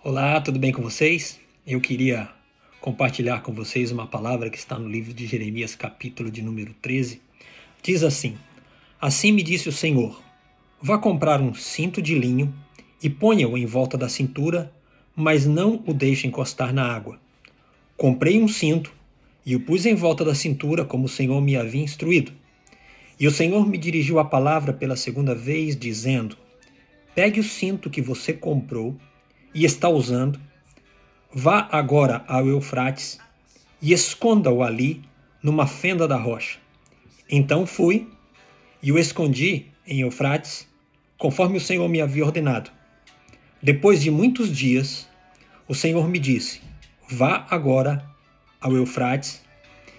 Olá, tudo bem com vocês? Eu queria compartilhar com vocês uma palavra que está no livro de Jeremias, capítulo de número 13. Diz assim: Assim me disse o Senhor: Vá comprar um cinto de linho e ponha-o em volta da cintura, mas não o deixe encostar na água. Comprei um cinto e o pus em volta da cintura, como o Senhor me havia instruído. E o Senhor me dirigiu a palavra pela segunda vez, dizendo: Pegue o cinto que você comprou e está usando. Vá agora ao Eufrates e esconda-o ali numa fenda da rocha. Então fui e o escondi em Eufrates, conforme o Senhor me havia ordenado. Depois de muitos dias, o Senhor me disse: Vá agora ao Eufrates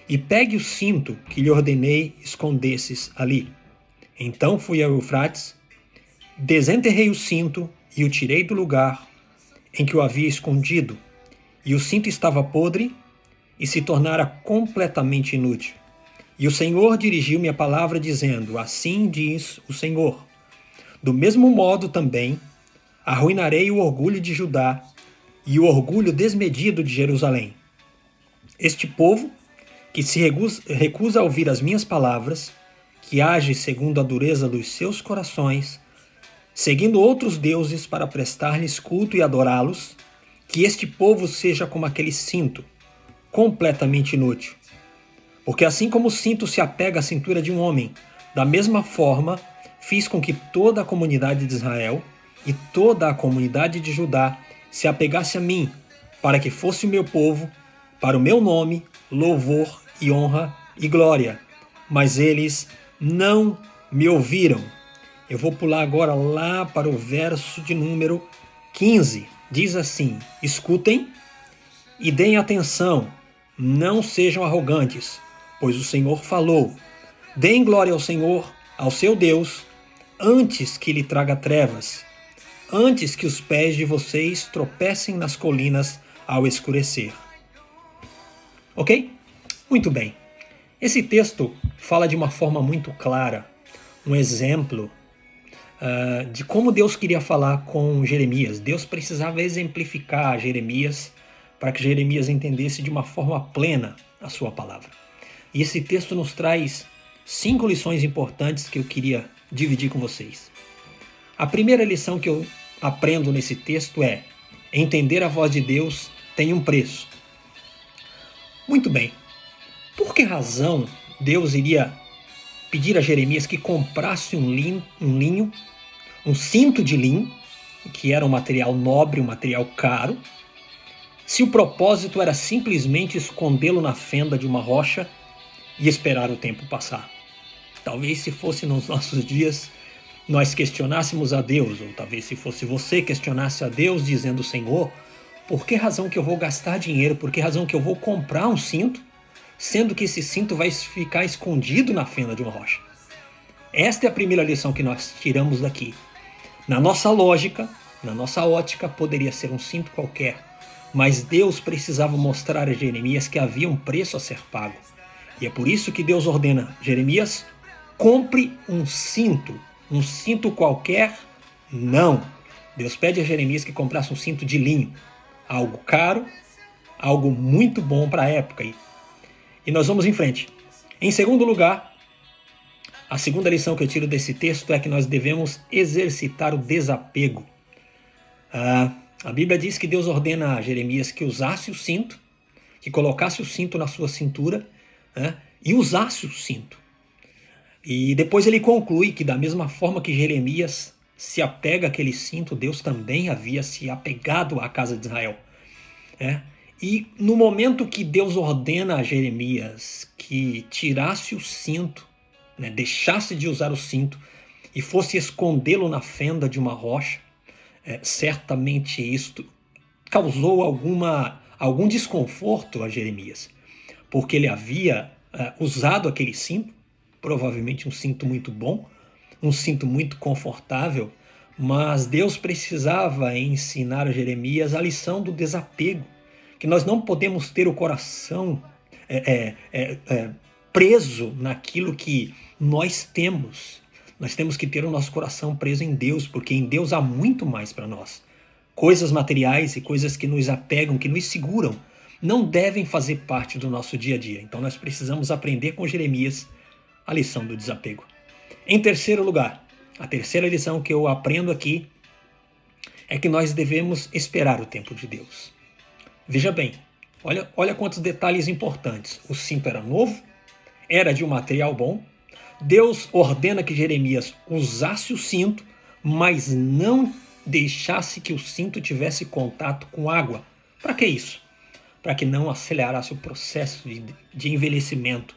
e pegue o cinto que lhe ordenei escondesses ali. Então fui ao Eufrates, desenterrei o cinto e o tirei do lugar em que o havia escondido, e o cinto estava podre e se tornara completamente inútil. E o Senhor dirigiu-me a palavra dizendo: Assim diz o Senhor: Do mesmo modo também arruinarei o orgulho de Judá e o orgulho desmedido de Jerusalém. Este povo, que se recusa a ouvir as minhas palavras, que age segundo a dureza dos seus corações, seguindo outros deuses para prestar-lhes culto e adorá-los, que este povo seja como aquele cinto, completamente inútil. Porque assim como o cinto se apega à cintura de um homem, da mesma forma fiz com que toda a comunidade de Israel e toda a comunidade de Judá se apegasse a mim, para que fosse o meu povo, para o meu nome, louvor e honra e glória. Mas eles não me ouviram. Eu vou pular agora lá para o verso de número 15. Diz assim: Escutem e deem atenção, não sejam arrogantes, pois o Senhor falou. Deem glória ao Senhor, ao seu Deus, antes que lhe traga trevas, antes que os pés de vocês tropecem nas colinas ao escurecer. Ok? Muito bem. Esse texto fala de uma forma muito clara, um exemplo de como Deus queria falar com Jeremias. Deus precisava exemplificar Jeremias para que Jeremias entendesse de uma forma plena a sua palavra. E esse texto nos traz 5 lições importantes que eu queria dividir com vocês. A primeira lição que eu aprendo nesse texto é: entender a voz de Deus tem um preço. Muito bem. Por que razão Deus iria pedir a Jeremias que comprasse um linho, um cinto de linho, que era um material nobre, um material caro, se o propósito era simplesmente escondê-lo na fenda de uma rocha e esperar o tempo passar? Talvez se fosse nos nossos dias, nós questionássemos a Deus, ou talvez se fosse você questionasse a Deus dizendo: Senhor, por que razão que eu vou gastar dinheiro, por que razão que eu vou comprar um cinto, sendo que esse cinto vai ficar escondido na fenda de uma rocha? Esta é a primeira lição que nós tiramos daqui. Na nossa lógica, na nossa ótica, poderia ser um cinto qualquer, mas Deus precisava mostrar a Jeremias que havia um preço a ser pago. E é por isso que Deus ordena: Jeremias, compre um cinto qualquer? Não. Deus pede a Jeremias que comprasse um cinto de linho, algo caro, algo muito bom para a época. E nós vamos em frente. Em segundo lugar, a segunda lição que eu tiro desse texto é que nós devemos exercitar o desapego. A Bíblia diz que Deus ordena a Jeremias que usasse o cinto, que colocasse o cinto na sua cintura, e usasse o cinto. E depois ele conclui que da mesma forma que Jeremias se apega àquele cinto, Deus também havia se apegado à casa de Israel. E no momento que Deus ordena a Jeremias que tirasse o cinto, deixasse de usar o cinto e fosse escondê-lo na fenda de uma rocha, certamente isto causou algum desconforto a Jeremias, porque ele havia usado aquele cinto, provavelmente um cinto muito bom, um cinto muito confortável, mas Deus precisava ensinar a Jeremias a lição do desapego, que nós não podemos ter o coração preso naquilo que nós temos. Nós temos que ter o nosso coração preso em Deus, porque em Deus há muito mais para nós. Coisas materiais e coisas que nos apegam, que nos seguram, não devem fazer parte do nosso dia a dia. Então nós precisamos aprender com Jeremias a lição do desapego. Em terceiro lugar, a terceira lição que eu aprendo aqui é que nós devemos esperar o tempo de Deus. Veja bem, olha quantos detalhes importantes. O cinto era novo, era de um material bom. Deus ordena que Jeremias usasse o cinto, mas não deixasse que o cinto tivesse contato com água. Para que isso? Para que não acelerasse o processo de envelhecimento.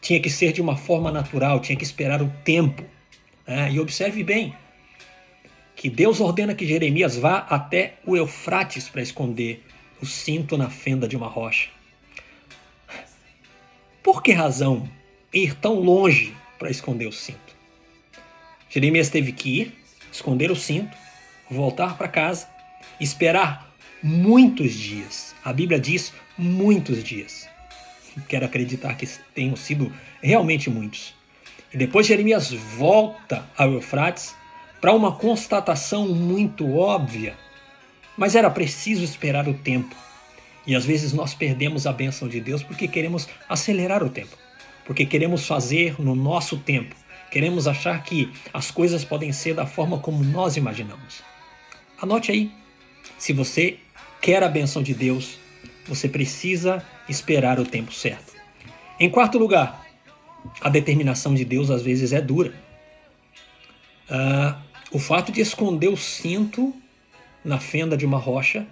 Tinha que ser de uma forma natural, tinha que esperar o tempo. E observe bem que Deus ordena que Jeremias vá até o Eufrates para esconder o cinto na fenda de uma rocha. Por que razão ir tão longe para esconder o cinto? Jeremias teve que ir, esconder o cinto, voltar para casa, esperar muitos dias. A Bíblia diz muitos dias. Quero acreditar que tenham sido realmente muitos. E depois Jeremias volta ao Eufrates para uma constatação muito óbvia. Mas era preciso esperar o tempo. E às vezes nós perdemos a bênção de Deus porque queremos acelerar o tempo. Porque queremos fazer no nosso tempo. Queremos achar que as coisas podem ser da forma como nós imaginamos. Anote aí. Se você quer a bênção de Deus, você precisa esperar o tempo certo. Em quarto lugar, a determinação de Deus às vezes é dura. O fato de esconder o cinto na fenda de uma rocha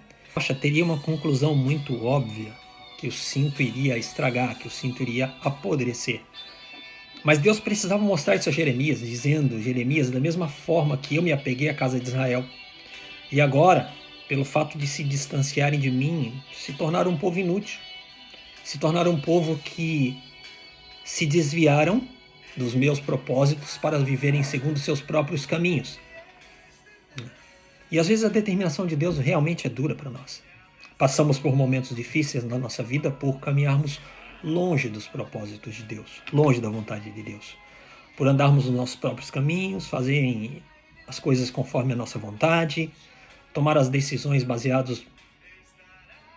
teria uma conclusão muito óbvia, que o cinto iria estragar, que o cinto iria apodrecer. Mas Deus precisava mostrar isso a Jeremias, dizendo: Jeremias, da mesma forma que eu me apeguei à casa de Israel, e agora, pelo fato de se distanciarem de mim, se tornaram um povo inútil, se tornaram um povo que se desviaram dos meus propósitos para viverem segundo seus próprios caminhos. E às vezes a determinação de Deus realmente é dura para nós. Passamos por momentos difíceis na nossa vida por caminharmos longe dos propósitos de Deus, longe da vontade de Deus. Por andarmos nos nossos próprios caminhos, fazerem as coisas conforme a nossa vontade, tomar as decisões baseadas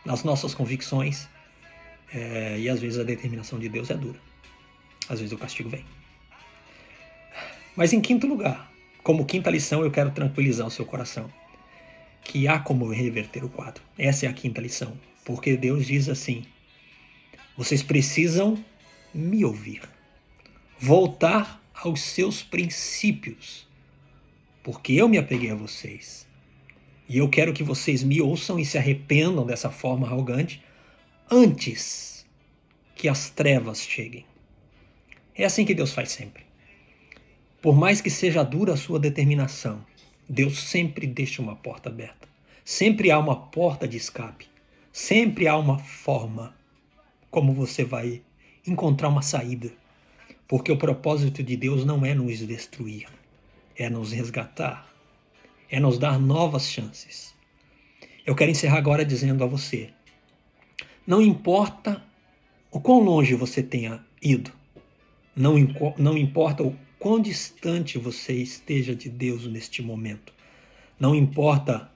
nas nossas convicções. E às vezes a determinação de Deus é dura. Às vezes o castigo vem. Mas em quinto lugar, como quinta lição, eu quero tranquilizar o seu coração, que há como reverter o quadro. Essa é a quinta lição, porque Deus diz assim: vocês precisam me ouvir, voltar aos seus princípios, porque eu me apeguei a vocês. E eu quero que vocês me ouçam e se arrependam dessa forma arrogante antes que as trevas cheguem. É assim que Deus faz sempre. Por mais que seja dura a sua determinação, Deus sempre deixa uma porta aberta. Sempre há uma porta de escape. Sempre há uma forma como você vai encontrar uma saída. Porque o propósito de Deus não é nos destruir, é nos resgatar, é nos dar novas chances. Eu quero encerrar agora dizendo a você: não importa o quão longe você tenha ido, não importa o quão distante você esteja de Deus neste momento. Não importa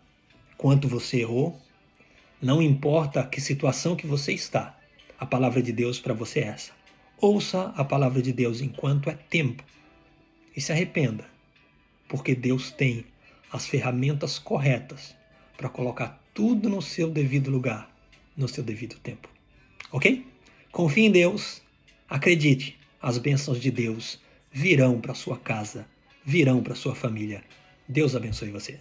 quanto você errou, não importa que situação que você está, a palavra de Deus para você é essa: ouça a palavra de Deus enquanto é tempo e se arrependa, porque Deus tem as ferramentas corretas para colocar tudo no seu devido lugar, no seu devido tempo. Ok? Confie em Deus, acredite, as bênçãos de Deus virão para sua casa, virão para sua família. Deus abençoe você.